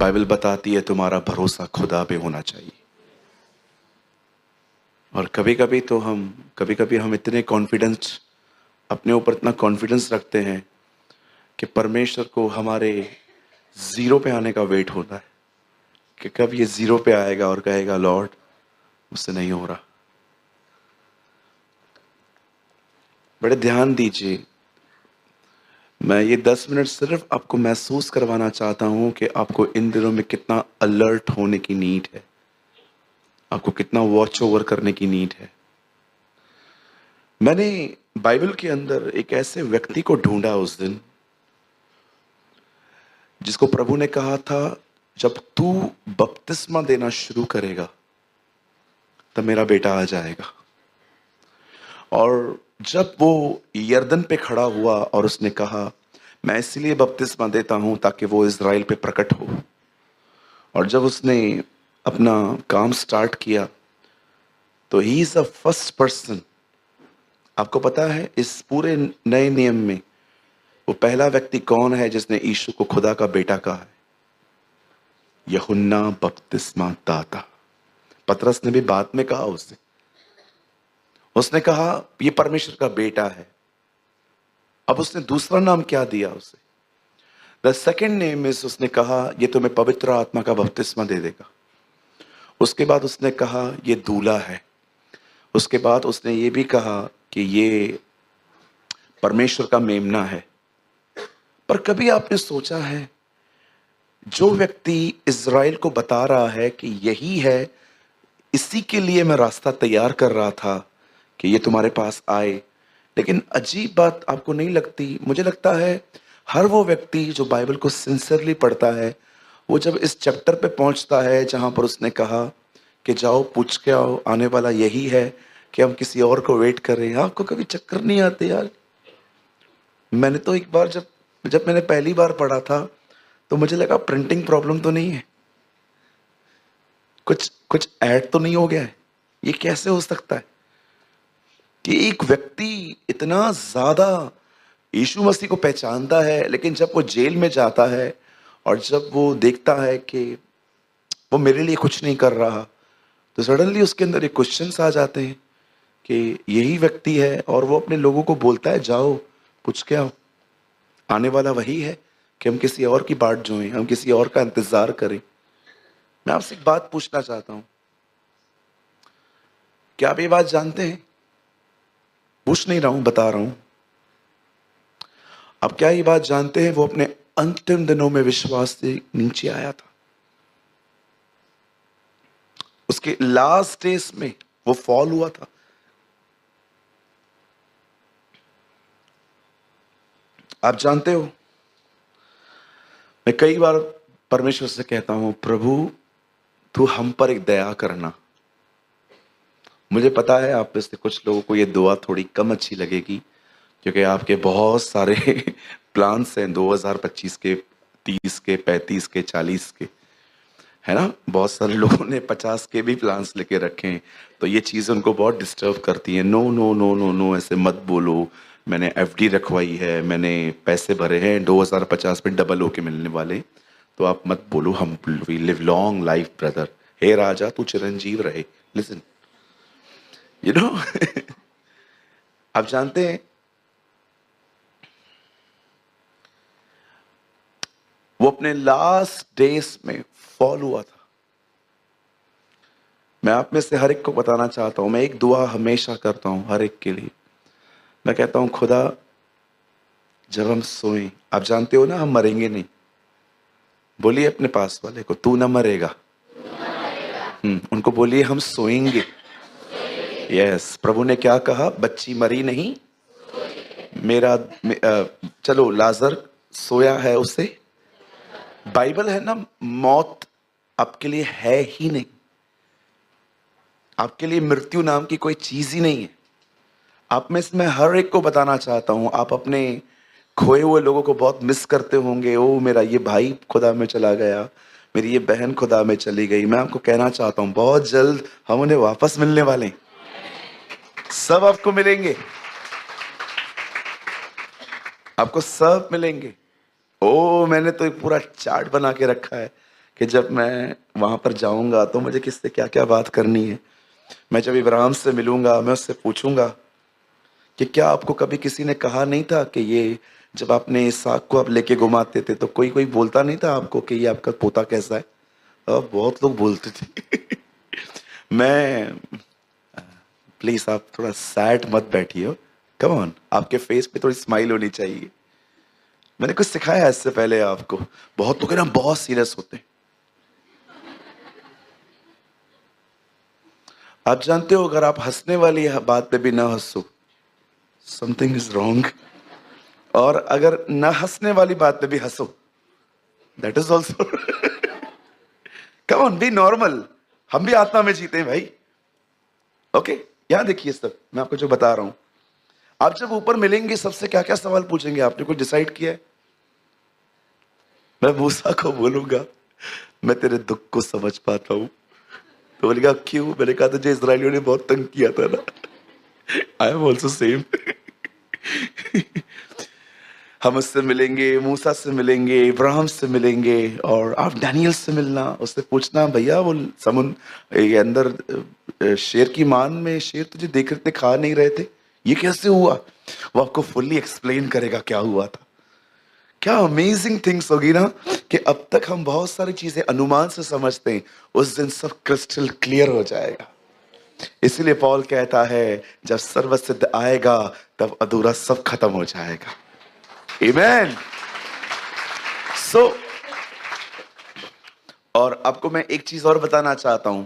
Bible बताती है तुम्हारा भरोसा खुदा पे होना चाहिए। और कभी कभी हम इतने कॉन्फिडेंस, अपने ऊपर इतना कॉन्फिडेंस रखते हैं कि परमेश्वर को हमारे जीरो पे आने का वेट होता है कि कब ये जीरो पे आएगा और कहेगा लॉर्ड मुझसे नहीं हो रहा। बड़े ध्यान दीजिए, मैं ये 10 मिनट सिर्फ आपको महसूस करवाना चाहता हूं कि आपको इन दिनों में कितना अलर्ट होने की नीड है, आपको कितना वॉच ओवर करने की नीड है। मैंने बाइबल के अंदर एक ऐसे व्यक्ति को ढूंढा उस दिन, जिसको प्रभु ने कहा था जब तू बपतिस्मा देना शुरू करेगा तब मेरा बेटा आ जाएगा। और जब वो यरदन पे खड़ा हुआ और उसने कहा मैं इसलिए बपतिस्मा देता हूं ताकि वो इज़राइल पे प्रकट हो, और जब उसने अपना काम स्टार्ट किया तो he is the first person. आपको पता है इस पूरे नए नियम में वो पहला व्यक्ति कौन है जिसने यीशु को खुदा का बेटा कहा है? यूहन्ना बपतिस्मा दाता। पतरस ने भी बाद में कहा उसने कहा ये परमेश्वर का बेटा है। अब उसने दूसरा नाम क्या दिया उसे? द सेकेंड नेम इज, उसने कहा ये तुम्हें पवित्र आत्मा का बपतिस्मा दे देगा। उसके बाद उसने कहा ये दूल्हा है। उसके बाद उसने ये भी कहा कि ये परमेश्वर का मेमना है। पर कभी आपने सोचा है जो व्यक्ति इज़राइल को बता रहा है कि यही है, इसी के लिए मैं रास्ता तैयार कर रहा था कि ये तुम्हारे पास आए, लेकिन अजीब बात आपको नहीं लगती? मुझे लगता है हर वो व्यक्ति जो बाइबल को सिंसियरली पढ़ता है, वो जब इस चैप्टर पे पहुंचता है जहां पर उसने कहा कि जाओ पूछ के आओ, आने वाला यही है, कि हम किसी और को वेट कर रहे हैं। आपको कभी चक्कर नहीं आते यार? मैंने तो एक बार जब जब मैंने पहली बार पढ़ा था तो मुझे लगा प्रिंटिंग प्रॉब्लम तो नहीं है, कुछ कुछ ऐड तो नहीं हो गया है। ये कैसे हो सकता है कि एक व्यक्ति इतना ज्यादा यीशु मसीह को पहचानता है, लेकिन जब वो जेल में जाता है और जब वो देखता है कि वो मेरे लिए कुछ नहीं कर रहा, तो सडनली उसके अंदर एक क्वेश्चंस आ जाते हैं कि यही व्यक्ति है, और वो अपने लोगों को बोलता है जाओ पूछ के आओ, आने वाला वही है कि हम किसी और की बाट जोएं, हम किसी और का इंतजार करें। मैं आपसे एक बात पूछना चाहता हूं, क्या आप ये बात जानते हैं? पूछ नहीं रहा हूं, बता रहा हूं। अब क्या ये बात जानते हैं वो अपने अंतिम दिनों में विश्वास से नीचे आया था? उसके लास्ट डेज में वो फॉल हुआ था। आप जानते हो, मैं कई बार परमेश्वर से कहता हूं प्रभु तू हम पर एक दया करना। मुझे पता है आप में से कुछ लोगों को ये दुआ थोड़ी कम अच्छी लगेगी, क्योंकि आपके बहुत सारे प्लान्स हैं 2025 के, 30 के, 35 के, 40 के, है ना? बहुत सारे लोगों ने 50 के भी प्लान्स लेके रखे हैं, तो ये चीज़ें उनको बहुत डिस्टर्ब करती हैं। No no no no no, ऐसे मत बोलो। मैंने एफडी रखवाई है, मैंने पैसे भरे हैं 2050 में डबल होके मिलने वाले, तो आप मत बोलो। हम we live long life brother. हे राजा तू चिरंजीव रहे। लिसन, यू नो आप जानते हैं वो अपने लास्ट डेज में फॉल हुआ था। मैं आप में से हर एक को बताना चाहता हूं, मैं एक दुआ हमेशा करता हूं हर एक के लिए। मैं कहता हूं खुदा जब हम सोएं, आप जानते हो ना हम मरेंगे नहीं। बोलिए अपने पास वाले को तू ना मरेगा। उनको बोलिए हम सोएंगे। यस, प्रभु ने क्या कहा? बच्ची मरी नहीं, मेरा चलो लाजर सोया है, उसे। बाइबल है ना, मौत आपके लिए है ही नहीं। आपके लिए मृत्यु नाम की कोई चीज ही नहीं है। आप में से मैं हर एक को बताना चाहता हूं, आप अपने खोए हुए लोगों को बहुत मिस करते होंगे। ओ मेरा ये भाई खुदा में चला गया, मेरी ये बहन खुदा में चली गई। मैं आपको कहना चाहता हूं बहुत जल्द हम उन्हें वापस मिलने वाले हैं। सब आपको मिलेंगे, आपको सब मिलेंगे। ओ मैंने तो एक पूरा चार्ट बना के रखा है कि जब मैं वहां पर जाऊंगा तो मुझे किससे क्या क्या बात करनी है। मैं जब इब्राहिम से मिलूंगा मैं उससे पूछूंगा कि क्या आपको कभी किसी ने कहा नहीं था कि ये, जब आपने इसहाक को आप लेके घुमाते थे तो कोई कोई बोलता नहीं था आपको कि ये आपका पोता कैसा है? बहुत लोग बोलते थे। मैं, प्लीज आप थोड़ा सैड मत बैठिए, कम ऑन, आपके फेस पे थोड़ी स्माइल होनी चाहिए। मैंने कुछ सिखाया है इससे पहले आपको? बहुत लोग है ना बहुत सीरियस होते हैं। आप जानते हो अगर आप हंसने वाली बात पे भी ना हंसो, समथिंग इज रॉन्ग। और अगर ना हंसने वाली बात पे भी हंसो, that is also. Come on, B normal. हम भी आत्मा में जीते हैं भाई। ओके, यहां देखिए सब मैं आपको जो बता रहा हूं। आप जब ऊपर मिलेंगे सबसे क्या क्या सवाल पूछेंगे, आपने कुछ डिसाइड किया है? मैं मूसा को बोलूंगा मैं तेरे दुख को समझ पाता हूं। तो बोलेगा क्यों? मैंने कहा तुझे इसराइलियों ने बहुत तंग किया था ना। I am also same. हम उससे मिलेंगे, मूसा से मिलेंगे, इब्राहिम से मिलेंगे, और आप डैनियल से मिलना, उससे पूछना भैया वो समुद्र ये अंदर शेर की मान में शेर तुझे देख रहे थे, खा नहीं रहे थे, ये कैसे हुआ? वो आपको फुल्ली एक्सप्लेन करेगा क्या हुआ था। क्या अमेजिंग थिंग्स होगी ना कि अब तक हम बहुत सारी चीजें अनुमान से समझते हैं, उस दिन सब क्रिस्टल क्लियर हो जाएगा। इसीलिए पॉल कहता है जब सर्वसिद्ध आएगा तब अधूरा सब खत्म हो जाएगा। आमेन। सो और आपको मैं एक चीज और बताना चाहता हूं।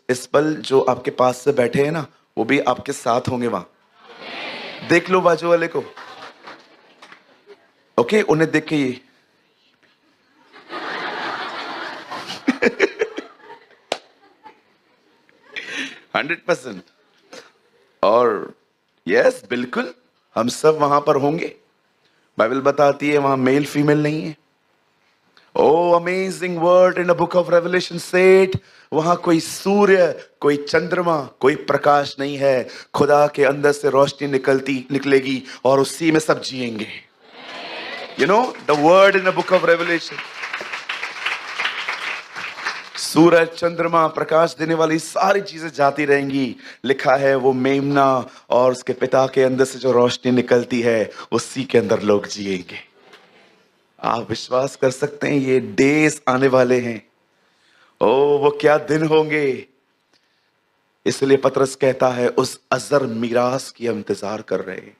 इस पल जो आपके पास से बैठे हैं ना, वो भी आपके साथ होंगे वहां। देख लो बाजू वाले को, ओके? उन्हें देख के ये 100%। और यस बिल्कुल, हम सब वहां पर होंगे। बाइबल बताती है वहां मेल फीमेल नहीं है। Oh amazing word in the book of Revelation says, वहां कोई सूर्य, कोई चंद्रमा, कोई प्रकाश नहीं है। खुदा के अंदर से रोशनी निकलेगी और उसी में सब जिएंगे। You know the word in the book of Revelation, सूरज, चंद्रमा, प्रकाश देने वाली सारी चीजें जाती रहेंगी। लिखा है वो मेमना और उसके पिता के अंदर से जो रोशनी निकलती है उसी के अंदर लोग जिएंगे। आप विश्वास कर सकते हैं ये डेज आने वाले हैं। ओ वो क्या दिन होंगे। इसलिए पतरस कहता है उस अजर मीरास की हम इंतजार कर रहे हैं।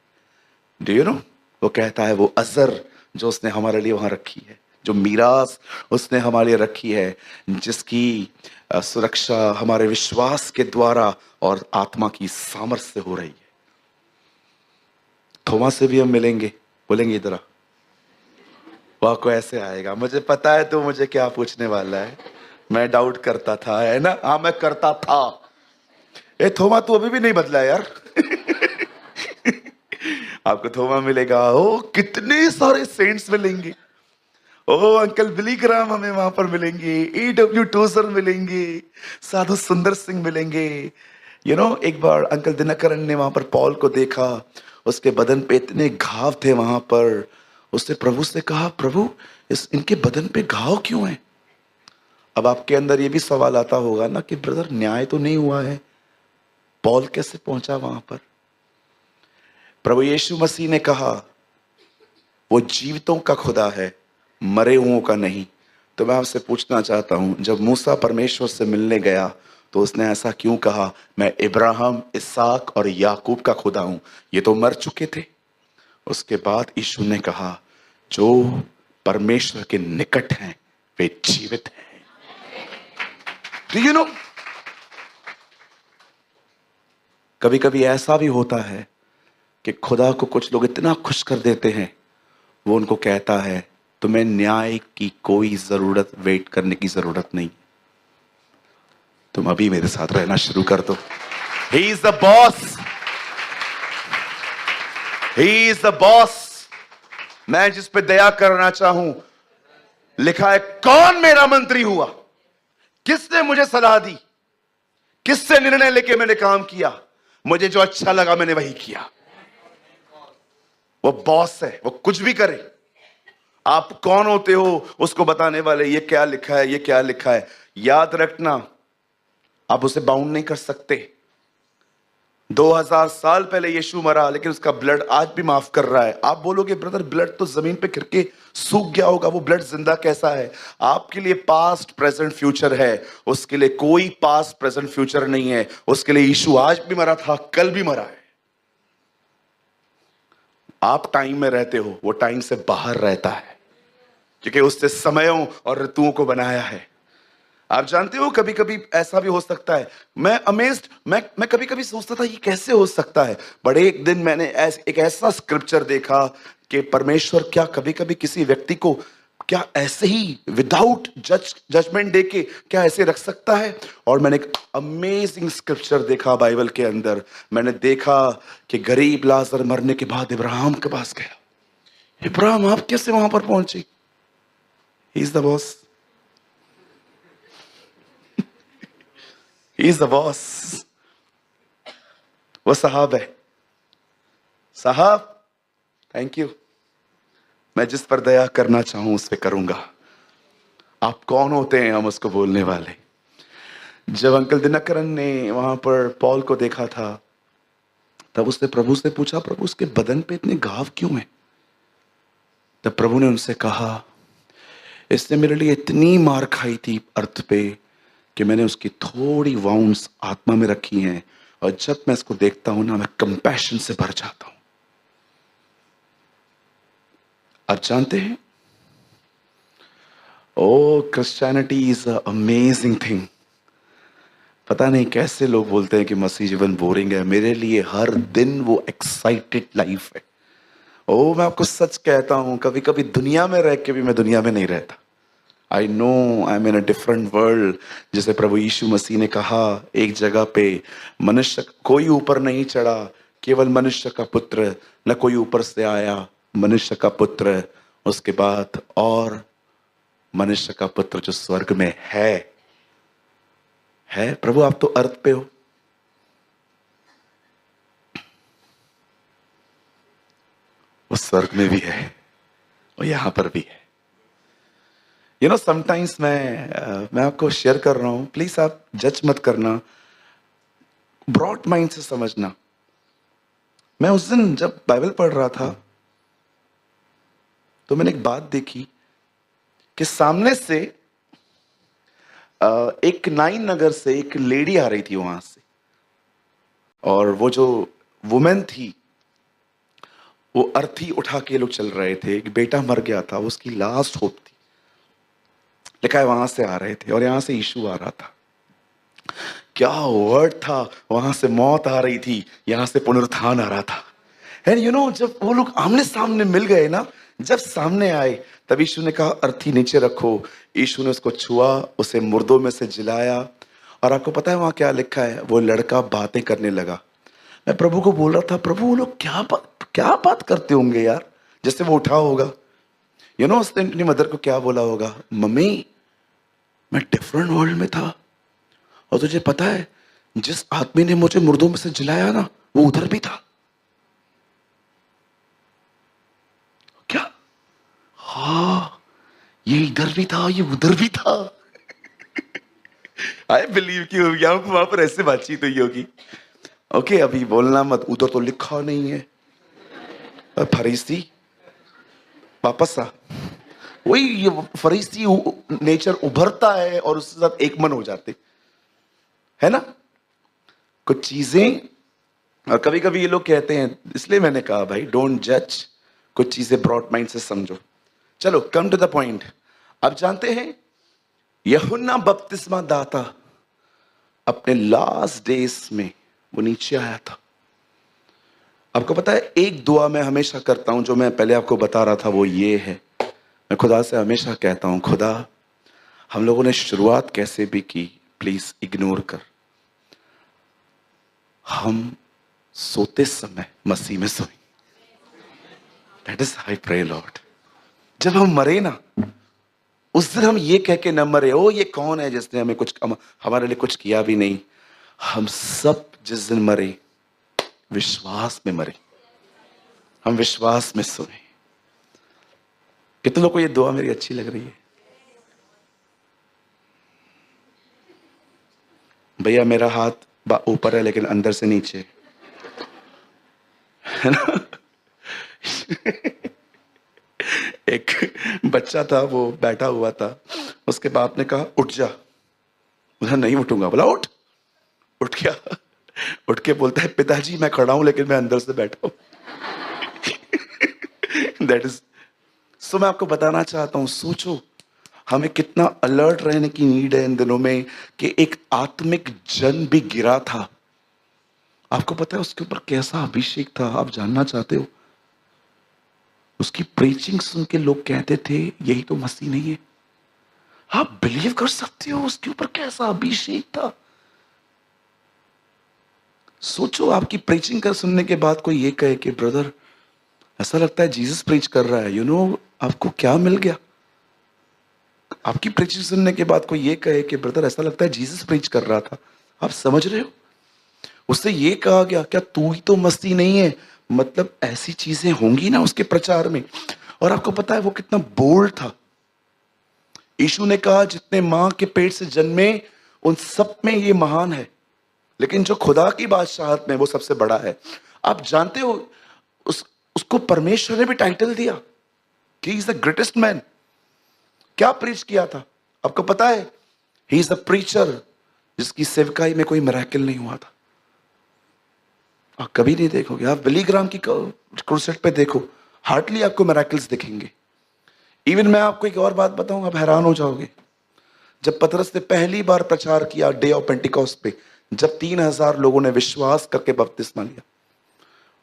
डू यू नो, वो कहता है वो अजर जो उसने हमारे लिए वहां रखी है, जो मीरास उसने हमारे लिए रखी है, जिसकी सुरक्षा हमारे विश्वास के द्वारा और आत्मा की सामर्थ्य से हो रही है। थोमा से भी हम मिलेंगे, बोलेंगे इधर आ। वह को ऐसे आएगा, मुझे पता है तो मुझे क्या पूछने वाला है। मैं डाउट करता था, है ना? हाँ मैं करता था। ए थोमा तू अभी भी नहीं बदला यार। आपको थोमा मिलेगा। ओ कितने सारे सेंट्स मिलेंगे। ओ अंकल बिली ग्राम हमें वहां पर मिलेंगे, AW टोजर मिलेंगे, साधु सुंदर सिंह मिलेंगे। यू नो एक बार अंकल दिनकरन ने वहां पर पॉल को देखा, उसके बदन पे इतने घाव थे वहां पर। उसने प्रभु से कहा प्रभु इनके बदन पे घाव क्यों हैं? अब आपके अंदर ये भी सवाल आता होगा ना कि ब्रदर न्याय तो नहीं हुआ है, पॉल कैसे पहुंचा वहां पर? प्रभु यीशु मसीह ने कहा वो जीवितों का खुदा है, मरे हुओं का नहीं। तो मैं आपसे पूछना चाहता हूं जब मूसा परमेश्वर से मिलने गया तो उसने ऐसा क्यों कहा मैं इब्राहिम, इसहाक और याकूब का खुदा हूं? ये तो मर चुके थे। उसके बाद यीशु ने कहा जो परमेश्वर के निकट हैं वे जीवित हैं। डू यू नो, कभी कभी ऐसा भी होता है कि खुदा को कुछ लोग इतना खुश कर देते हैं, वो उनको कहता है तुम्हें न्याय की कोई जरूरत, वेट करने की जरूरत नहीं, तुम अभी मेरे साथ रहना शुरू कर दो। He is the boss, he is the boss. मैं जिस पे दया करना चाहूं, लिखा है कौन मेरा मंत्री हुआ, किसने मुझे सलाह दी, किससे निर्णय लेके मैंने काम किया, मुझे जो अच्छा लगा मैंने वही किया। वो बॉस है, वो कुछ भी करे। आप कौन होते हो उसको बताने वाले, ये क्या लिखा है, ये क्या लिखा है। याद रखना, आप उसे बाउंड नहीं कर सकते। 2000 साल पहले यीशु मरा, लेकिन उसका ब्लड आज भी माफ कर रहा है। आप बोलोगे ब्रदर ब्लड तो जमीन पे गिर के सूख गया होगा, वो ब्लड जिंदा कैसा है? आपके लिए पास्ट प्रेजेंट फ्यूचर है, उसके लिए कोई पास्ट प्रेजेंट फ्यूचर नहीं है। उसके लिए यीशु आज भी मरा था, कल भी मरा है। आप टाइम में रहते हो, वो टाइम से बाहर रहता है, क्योंकि उसने समयों और ऋतुओं को बनाया है। आप जानते हो कभी कभी ऐसा भी हो सकता है, मैं अमेज्ड, मैं कभी कभी सोचता था ये कैसे हो सकता है। बड़े एक दिन मैंने एक ऐसा स्क्रिप्चर देखा कि परमेश्वर क्या कभी कभी किसी व्यक्ति को क्या ऐसे ही विदाउट जजमेंट दे के क्या ऐसे रख सकता है। और मैंने एक अमेजिंग स्क्रिप्चर देखा बाइबल के अंदर। मैंने देखा कि गरीब लाजर मरने के बाद इब्राहिम के पास गया। इब्राहिम आप कैसे वहां पर पहुंचे? He is the boss, he is the boss. वो साहब है, साहब थैंक यू, मैं जिस पर दया करना चाहूं उस पे करूंगा। आप कौन होते हैं हम उसको बोलने वाले। जब अंकल दिनकरन ने वहां पर पॉल को देखा था, तब उसने प्रभु से पूछा, प्रभु उसके बदन पे इतने घाव क्यों हैं? तब प्रभु ने उनसे कहा, इसने मेरे लिए इतनी मार खाई थी अर्थ पे कि मैंने उसकी थोड़ी वाउंड्स आत्मा में रखी हैं, और जब मैं इसको देखता हूं ना, मैं कंपैशन से भर जाता हूं। आप जानते हैं, oh Christianity is a amazing thing. पता नहीं कैसे लोग बोलते हैं कि मसीह जीवन बोरिंग है। मेरे लिए हर दिन वो एक्साइटेड लाइफ है। ओ मैं आपको सच कहता हूं, कभी कभी दुनिया में रह के भी मैं दुनिया में नहीं रहता। I know I am in a different world. जैसे प्रभु यीशु मसीह ने कहा एक जगह पे, मनुष्य कोई ऊपर नहीं चढ़ा, केवल मनुष्य का पुत्र, न कोई ऊपर से आया, मनुष्य का पुत्र, उसके बाद और मनुष्य का पुत्र जो स्वर्ग में है। प्रभु आप तो अर्थ पे हो, वो स्वर्ग में भी है और यहां पर भी है। यू नो समटाइम्स मैं आपको शेयर कर रहा हूं, प्लीज आप जज मत करना, ब्रॉड माइंड से समझना। मैं उस दिन जब बाइबल पढ़ रहा था तो मैंने एक बात देखी कि सामने से एक नाइन नगर से एक लेडी आ रही थी वहां से, और वो जो वुमेन थी वो अर्थी उठा के लोग चल रहे थे। एक बेटा मर गया था, उसकी लास्ट होप थी। लिखा है वहां से आ रहे थे और यहां से यीशु आ रहा था। क्या वर्ड था, वहां से मौत आ रही थी, यहां से पुनरुत्थान आ रहा था। एंड यू नो जब वो लोग आमने सामने मिल गए ना, जब सामने आए, तब यीशु ने कहा अर्थी नीचे रखो। यीशु ने उसको छुआ, उसे मुर्दों में से जिलाया। और आपको पता है वहां क्या लिखा है? वो लड़का बातें करने लगा। मैं प्रभु को बोल रहा था, प्रभु वो लोग क्या बात करते होंगे यार, जैसे वो उठा होगा। यू नो उसने अपनी मदर को क्या बोला होगा? मम्मी मैं डिफरेंट वर्ल्ड में था, और तुझे पता है जिस आदमी ने मुझे मुर्दों में से जिलाया ना, वो उधर भी था। क्या? हाँ, ये इधर भी था, ये उधर भी था। आई बिलीव कि यहाँ वहां पर ऐसे बातचीत हुई होगी। ओके अभी बोलना मत, उधर तो लिखा नहीं है। फरीसी वापस आ, वही ये फरीसी नेचर उभरता है और उसके साथ एक मन हो जाते है ना कुछ चीजें। और कभी कभी ये लोग कहते हैं, इसलिए मैंने कहा भाई डोंट जज, कुछ चीजें ब्रॉड माइंड से समझो। चलो कम टू द पॉइंट। अब जानते हैं यूहन्ना बपतिस्मा दाता अपने लास्ट डेज में वो नीचे आया था। आपको पता है एक दुआ मैं हमेशा करता हूं, जो मैं पहले आपको बता रहा था, वो ये है, मैं खुदा से हमेशा कहता हूं, खुदा हम लोगों ने शुरुआत कैसे भी की, प्लीज इग्नोर कर। हम सोते समय मसीह में सोए। That is I pray Lord. जब हम मरे ना, उस दिन हम ये कह के न मरे, ओ ये कौन है जिसने हमें कुछ हमारे लिए कुछ किया भी नहीं। हम सब जिस दिन मरे, विश्वास में मरे, हम विश्वास में सोए। कितने लोगों को ये दुआ मेरी अच्छी लग रही है? भैया मेरा हाथ ऊपर है लेकिन अंदर से नीचे, है ना? एक बच्चा था, वो बैठा हुआ था, उसके बाप ने कहा उठ जा। बोला नहीं उठूंगा। बोला उठ। उठ गया। उठ के बोलता है पिताजी मैं खड़ा हूं लेकिन मैं अंदर से बैठा हूं। दैट इज, सो मैं आपको बताना चाहता हूं, सोचो हमें कितना अलर्ट रहने की नीड है इन दिनों में कि एक आत्मिक जन भी गिरा था। आपको पता है उसके ऊपर कैसा अभिषेक था? आप जानना चाहते हो? उसकी प्रीचिंग सुन के लोग कहते थे यही तो मसीह नहीं है। आप बिलीव कर सकते हो उसके ऊपर कैसा अभिषेक था? सोचो आपकी प्रीचिंग कर सुनने के बाद कोई ये कहे कि ब्रदर ऐसा लगता है जीसस प्रीच कर रहा है, आपको क्या मिल गया? आपकी प्रीचिंग सुनने के बाद कोई ये कहे कि ब्रदर ऐसा लगता है जीसस प्रीच कर रहा था। आप समझ रहे हो? उससे ये कहा गया क्या तू ही तो मसीह नहीं है? मतलब ऐसी चीजें होंगी ना उसके प्रचार में। और आपको पता है वो कितना बोल्ड था। यीशु ने कहा जितने मां के पेट से जन्मे उन सब में ये महान है, लेकिन जो खुदा की बादशाहत में वो सबसे बड़ा है। आप जानते हो उसको परमेश्वर ने भी टाइटल दिया कि he is the greatest man. क्या प्रीच किया था आपको पता है? ही इज द प्रीचर जिसकी सेवकाई में कोई मिरेकल नहीं हुआ था। आप कभी नहीं देखोगे, आप बिली ग्राम की क्रूसेड पे देखो, हार्डली आपको मिरेकल्स दिखेंगे। इवन मैं आपको एक और बात बताऊं, आप हैरान हो जाओगे। जब पतरस ने पहली बार प्रचार किया डे ऑफ पेंटिकॉस्ट पे, जब 3,000 लोगों ने विश्वास करके बपतिस्मा लिया,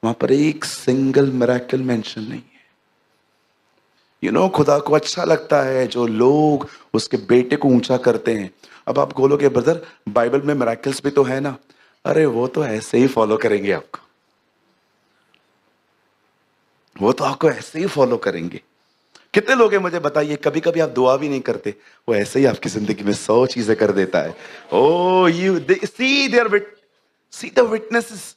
वहां पर एक सिंगल मिरेकल मेंशन नहीं है। खुदा को अच्छा लगता है जो लोग उसके बेटे को ऊंचा करते हैं। अब आप बोलोगे ब्रदर बाइबल में मिरेकल्स भी तो है ना। अरे वो तो ऐसे ही फॉलो करेंगे आपको, वो तो आपको ऐसे ही फॉलो करेंगे। कितने लोग हैं मुझे बताइए कभी कभी आप दुआ भी नहीं करते, वो ऐसे ही आपकी जिंदगी में 100 चीजें कर देता है। Oh you see there see the witnesses.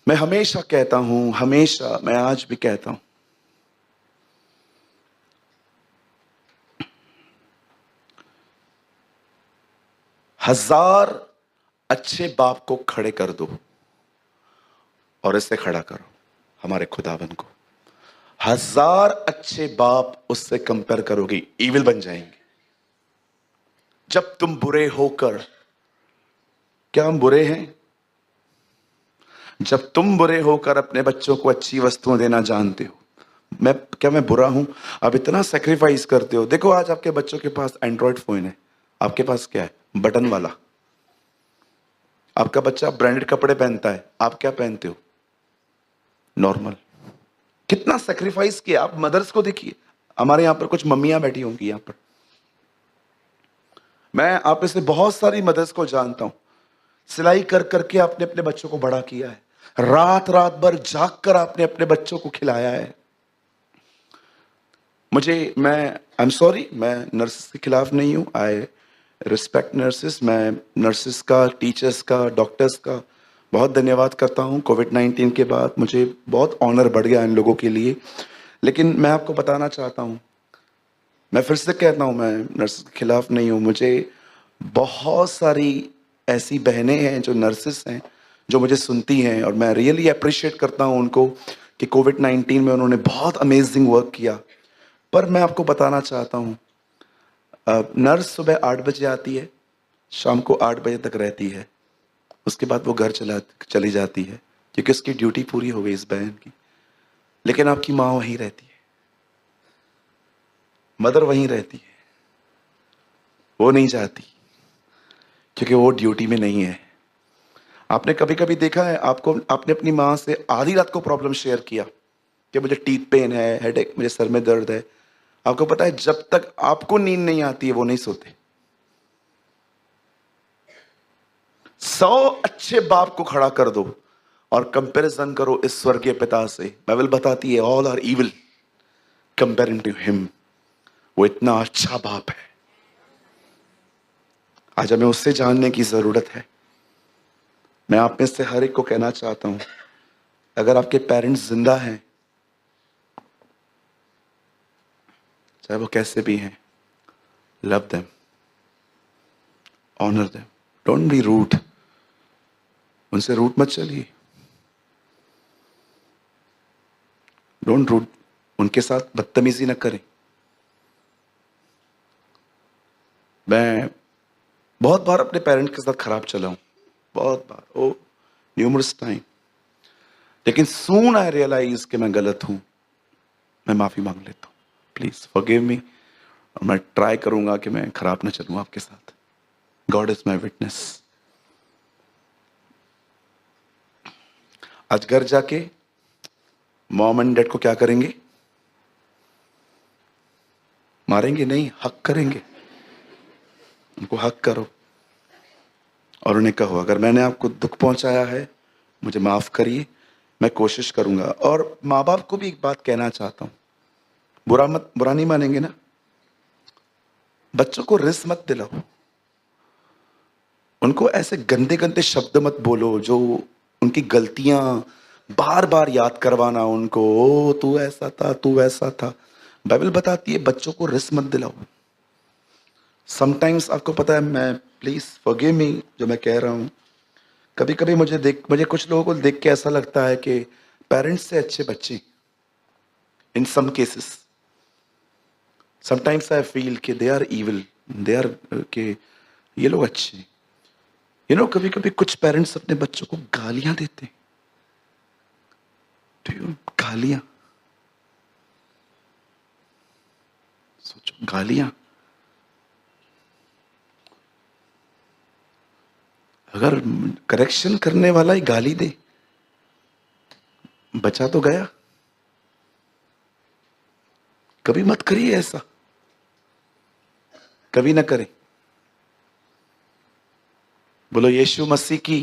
मैं हमेशा कहता हूं, हमेशा, मैं आज भी कहता हूं, हजार अच्छे बाप को खड़े कर दो और इससे खड़ा करो हमारे खुदावन को, हजार अच्छे बाप उससे कंपेयर करोगे ईविल बन जाएंगे। जब तुम बुरे होकर, क्या हम बुरे हैं? जब तुम बुरे होकर अपने बच्चों को अच्छी वस्तुएं देना जानते हो, मैं बुरा हूं? आप इतना सेक्रीफाइस करते हो। देखो आज आपके बच्चों के पास एंड्रॉयड फोन है, आपके पास क्या है? बटन वाला। आपका बच्चा ब्रांडेड कपड़े पहनता है, आप क्या पहनते हो? नॉर्मल। कितना सेक्रीफाइस किया। आप मदर्स को देखिए, हमारे यहां पर कुछ मम्मियां बैठी होंगी यहां पर, मैं आप में से बहुत सारी मदर्स को जानता हूं, सिलाई कर करके आपने अपने बच्चों को बड़ा किया है, रात रात भर जाग कर आपने अपने बच्चों को खिलाया है। मैं आई एम सॉरी, मैं नर्सेस के खिलाफ नहीं हूं, आई रिस्पेक्ट नर्सेस। मैं नर्सेस का, टीचर्स का, डॉक्टर्स का बहुत धन्यवाद करता हूं। कोविड-19 के बाद मुझे बहुत ऑनर बढ़ गया इन लोगों के लिए। लेकिन मैं आपको बताना चाहता हूं, मैं फिर से कहता हूं, मैं नर्सेस के खिलाफ नहीं हूं। मुझे बहुत सारी ऐसी बहनें हैं जो नर्सेस हैं, जो मुझे सुनती हैं, और मैं रियली अप्रिशिएट करता हूं उनको कि कोविड-19 में उन्होंने बहुत अमेजिंग वर्क किया। पर मैं आपको बताना चाहता हूं, नर्स सुबह 8 बजे आती है, शाम को 8 बजे तक रहती है, उसके बाद वो घर चली जाती है क्योंकि उसकी ड्यूटी पूरी हो गई इस बहन की। लेकिन आपकी माँ वहीं रहती है, मदर वहीं रहती है, वो नहीं जाती क्योंकि वो ड्यूटी में नहीं है। आपने कभी कभी देखा है, आपने अपनी माँ से आधी रात को प्रॉब्लम शेयर किया कि मुझे टीथ पेन है, हेडेक, मुझे सर में दर्द है। आपको पता है जब तक आपको नींद नहीं आती है वो नहीं सोते। 100 अच्छे बाप को खड़ा कर दो और कंपैरिजन करो इस स्वर्गीय पिता से। बाइबल बताती है all are evil comparing to him. वो इतना अच्छा बाप है। आज हमें उससे जानने की जरूरत है। मैं आप में से हर एक को कहना चाहता हूं, अगर आपके पेरेंट्स जिंदा हैं, चाहे वो कैसे भी हैं, love them, honour them, don't be rude, उनसे रूट मत चलिए, डोंट रूड, उनके साथ बदतमीजी ना करें। मैं बहुत बार अपने पेरेंट के साथ खराब चला हूं, बहुत बार, ओ न्यूमरस टाइम, लेकिन सून आई रियलाइज कि मैं गलत हूं, मैं माफी मांग लेता हूं, प्लीज फॉरगिव मी, और मैं ट्राई करूंगा कि मैं खराब ना चलूं आपके साथ। God is my witness. आज घर जाके मॉम एंड डैड को क्या करेंगे? मारेंगे नहीं, हक करेंगे, उनको हक करो और उन्हें कहो अगर मैंने आपको दुख पहुंचाया है मुझे माफ करिए, मैं कोशिश करूंगा। और माँ बाप को भी एक बात कहना चाहता हूं, बुरा नहीं मानेंगे ना? बच्चों को रिस्क मत दिलाओ, उनको ऐसे गंदे गंदे शब्द मत बोलो जो उनकी गलतियां बार बार याद करवाना उनको, ओ तू ऐसा था, तू वैसा था। बाइबल बताती है बच्चों को रिस्क मत दिलाओ। समटाइम्स आपको पता है, मैं प्लीज फॉरगिव मी जो मैं कह रहा हूं, कभी कभी मुझे कुछ लोगों को देख के ऐसा लगता है कि पेरेंट्स से अच्छे बच्चे, in some cases sometimes I feel कि they are evil, they are के ये लोग अच्छे। कभी कभी कुछ पेरेंट्स अपने बच्चों को गालियां देते हैं, गालियां, सोचो गालियां। अगर करेक्शन करने वाला ही गाली दे, बचा तो गया। कभी मत करिए ऐसा, कभी ना करें। बोलो यीशु मसीह की